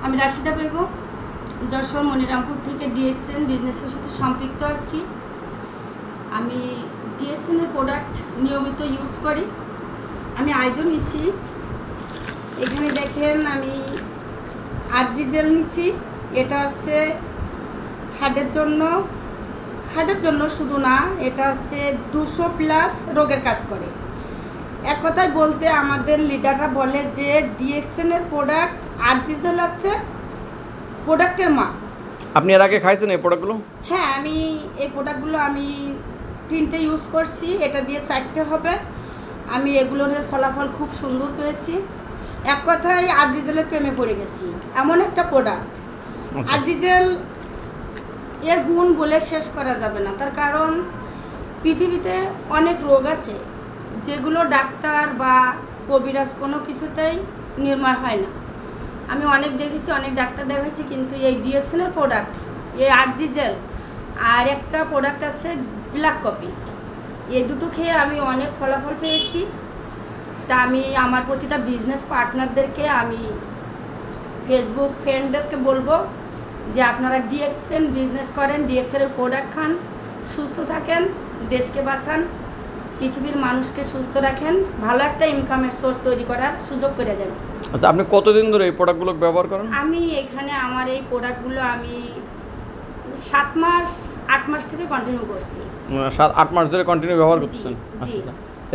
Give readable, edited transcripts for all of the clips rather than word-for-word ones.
আমি রাশিদা বেগম যশোর মনিরামপুর থেকে ডিএক্সএন বিজনেসের সাথে সম্পৃক্ত আছি। আমি ডিএক্সএনের প্রোডাক্ট নিয়মিত ইউজ করি। আমি আয়োজন নিচ্ছি, এখানে দেখেন আমি আরজি জেল নিচ্ছি। এটা হচ্ছে হার্টের জন্য শুধু না, এটা হচ্ছে 200+ রোগের কাজ করে। এক কথায় বলতে আমাদের লিডাররা বলে যে ডিএক্সএনের প্রোডাক্ট আরজি জেল হচ্ছে প্রোডাক্টের মা। আপনি এর আগে খাইছেন এই প্রোডাক্টগুলো? হ্যাঁ, আমি এই প্রোডাক্টগুলো আমি 3টে ইউজ করছি, এটা দিয়ে 4টে হবে। আমি এগুলোর ফলাফল খুব সুন্দর পেয়েছি। এক কথায় আরজি জেলের প্রেমে পড়ে গেছি, এমন একটা প্রোডাক্ট। আরজি জেল এর গুণ বলে শেষ করা যাবে না, তার কারণ পৃথিবীতে অনেক রোগ আছে যেগুলো ডাক্তার বা কবিরাজ কোনো কিছুতেই নির্মূল হয় না। আমি অনেক দেখেছি, অনেক ডাক্তার দেখেছি, কিন্তু এই ডিএক্সএনের প্রোডাক্ট, এই আরজি জেল আর একটা প্রোডাক্ট আছে ব্ল্যাক কফি, এই দুটো খেয়ে আমি অনেক ফলাফল পেয়েছি। তা আমি আমার প্রতিটা বিজনেস পার্টনারদেরকে, আমি ফেসবুক ফ্রেন্ডদেরকে বলবো যে আপনারা ডিএক্সএন বিজনেস করেন, ডিএক্সএনের প্রোডাক্ট খান, সুস্থ থাকেন, দেশকে বাঁচান, পৃথিবীর মানুষকে সুস্থ রাখেন, ভালো একটা ইনকামের সোর্স তৈরি করার সুযোগ করে দেন। আচ্ছা, আপনি কতদিন ধরে এই প্রোডাক্টগুলো ব্যবহার করেন? আমি এখানে আমার এই প্রোডাক্টগুলো আমি 7 মাস থেকে কন্টিনিউ করছি। 7-8 মাস ধরে কন্টিনিউ ব্যবহার করতেছেন? আচ্ছা,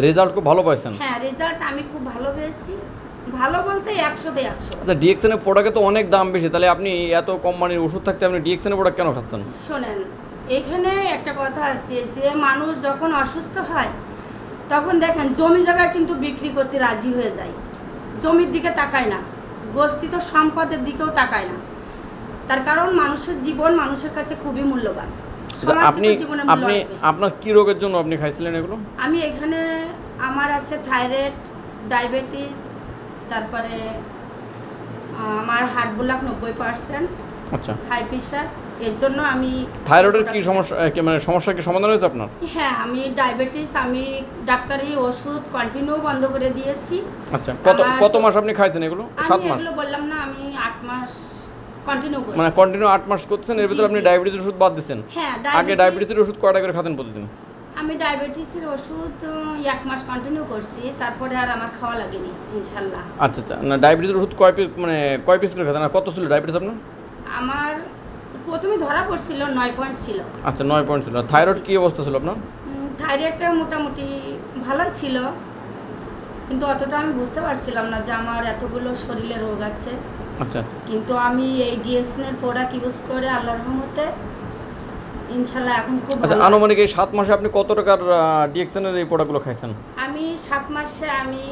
রেজাল্ট খুব ভালো পাইছেন? হ্যাঁ, রেজাল্ট আমি খুব ভালো পেয়েছি, ভালো বলতে 100তে 100। আচ্ছা, ডিএক্সএন এর প্রোডাক্টে তো অনেক দাম বেশি, তাহলে আপনি এত কোম্পানির ওষুধ থাকতে আপনি ডিএক্সএন এর প্রোডাক্ট কেন খাচ্ছেন? শোনেন, এখানে একটা কথা আছে যে মানুষ যখন অসুস্থ হয় তখন দেখেন জমি জায়গা কিন্তু বিক্রি করতে রাজি হয়ে যায়, জমির দিকে তাকায় না, গচ্ছিত সম্পদের দিকেও তাকায় না। তার কারণ মানুষের জীবন মানুষের কাছে খুবই মূল্যবান। আপনি আপনার কি রোগের জন্য আপনি খাইছিলেন এগুলো? আমি এখানে আমার আছে থাইরয়েড, ডায়াবেটিস, তারপরে আমার হার্ট ব্লক 90%। আচ্ছা, হাই প্রেশার, এর জন্য আমি থাইরয়েডের কি সমস্যা, মানে সমস্যা কি সমাধান হয়েছে আপনার? হ্যাঁ, আমি ডায়াবেটিস, আমি ডাক্তারি ওষুধ কন্টিনিউ বন্ধ করে দিয়েছি। আচ্ছা, কত মাস আপনি খাইছেন এগুলো? 7 মাস? এগুলো বললাম না, আমি 8 মাস কন্টিনিউ করছি। মানে কন্টিনিউ 8 মাস করতেছেন, এর ভিতরে আপনি ডায়াবেটিসের ওষুধ বাদ দিয়েছেন? হ্যাঁ, আগে ডায়াবেটিসের ওষুধ কয়টা করে খেতেন প্রতিদিন? আমি ডায়াবেটিসের ওষুধ 1 মাস কন্টিনিউ করছি, তারপরে আর আমার খাওয়া লাগেনি ইনশাআল্লাহ। আচ্ছা আচ্ছা, না ডায়াবেটিসের ওষুধ কয় পিস করে খেতেন, আর কত ছিল ডায়াবেটিস আপনার? আমার প্রথমে ধরা পড়ছিল 9 পয়েন্ট ছিল। আচ্ছা, 9 পয়েন্ট ছিল। থাইরয়েড কি অবস্থা ছিল আপনার? থাইরয়েডটা মোটামুটি ভালো ছিল, কিন্তু অতটা আমি বুঝতে পারছিলাম না যে আমার এতগুলো শরীরে রোগ আছে। আচ্ছা, কিন্তু আমি এই ডিএক্সএনের প্রোডাক্ট ইউজ করে আল্লাহর রহমতে ইনশাআল্লাহ এখন খুব ভালো। আচ্ছা, আনুমানিক এই 7 মাসে আপনি কত টাকার ডিএক্সএনের এই প্রোডাক্টগুলো খাইছেন? আমি 7 মাসে আমি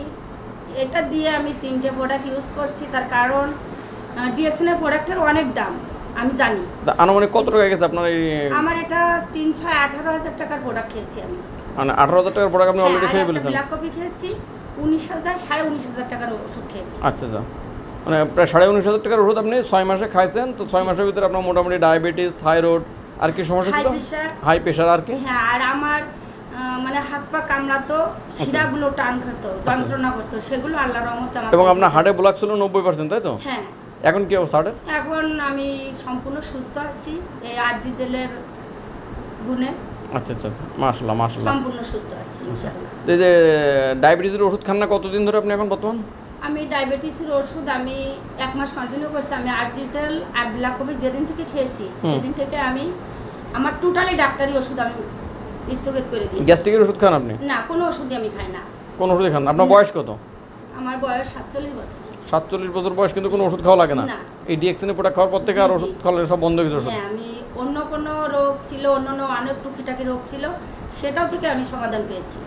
এটা দিয়ে আমি 3টে প্রোডাক্ট ইউজ করছি, তার কারণ ডিএক্সএনের প্রোডাক্টের অনেক দাম আমি জানি। আনুমানিক কত টাকা গেছে আপনার এই? আমার এটা 318,000 টাকার প্রোডাক্ট খেয়েছি আমি। মানে 18,000 টাকার প্রোডাক্ট আপনি অলরেডি খেয়ে ফেলেছেন? ব্ল্যাক কফি খেয়েছি 19,000, 19,500 টাকার ওষুধ খেয়েছি। আচ্ছা আচ্ছা, মানে প্রায় 19,500 টাকার ওষুধ আপনি 6 মাসে খাইছেন। তো 6 মাসের ভিতরে আপনার মোটামুটি ডায়াবেটিস, থাইরয়েড, আর কি সমস্যা ছিল? হাই প্রেশার, আর কি? হ্যাঁ, আর আমার মানে হাত পা কামড়াতো, শিরাগুলো টান খেতো, যন্ত্রণা করতো, সেগুলো আল্লাহর রহমতে আমার। এবং আপনার হার্টে ব্লক ছিল 90%, তাই তো? হ্যাঁ। এখন কি অবস্থা হার্টের? এখন আমি সম্পূর্ণ সুস্থ আছি এই আরজি জেলের গুণে। আচ্ছা আচ্ছা, মাশাআল্লাহ মাশাআল্লাহ, সম্পূর্ণ সুস্থ আছি ইনশাআল্লাহ। এই যে ডায়াবেটিসের ওষুধ খান না কতদিন ধরে আপনি এখন বর্তমান? আমি ডায়াবেটিসের ওষুধ আমি 1 মাস কন্টিনিউ করছি। আমি আরজি জেল আর ব্ল্যাক কফি যেদিন থেকে খেয়েছি সেদিন থেকে আমি আমার টোটালি ডাক্তারি ওষুধ আমি স্থগিত করে দিই। গ্যাস্ট্রিকের ওষুধ খান আপনি? না, কোনো ওষুধই আমি খাই না। কোন ওষুধই খান না? আপনার বয়স কত? আমার বয়স 47 বছর। 47 বছর বয়স, কিন্তু কোনো ওষুধ খাওয়া লাগে না? এই ডিএক্সএন এর প্রোডাক্ট খাওয়ার পর থেকে আর ওষুধ খাওয়া সব বন্ধ হয়ে গেছে? হ্যাঁ, আমি অন্য কোনো রোগ ছিল, অন্য অনেক টুকিটাকি রোগ ছিল, সেটাও থেকে আমি সমাধান পেয়েছি।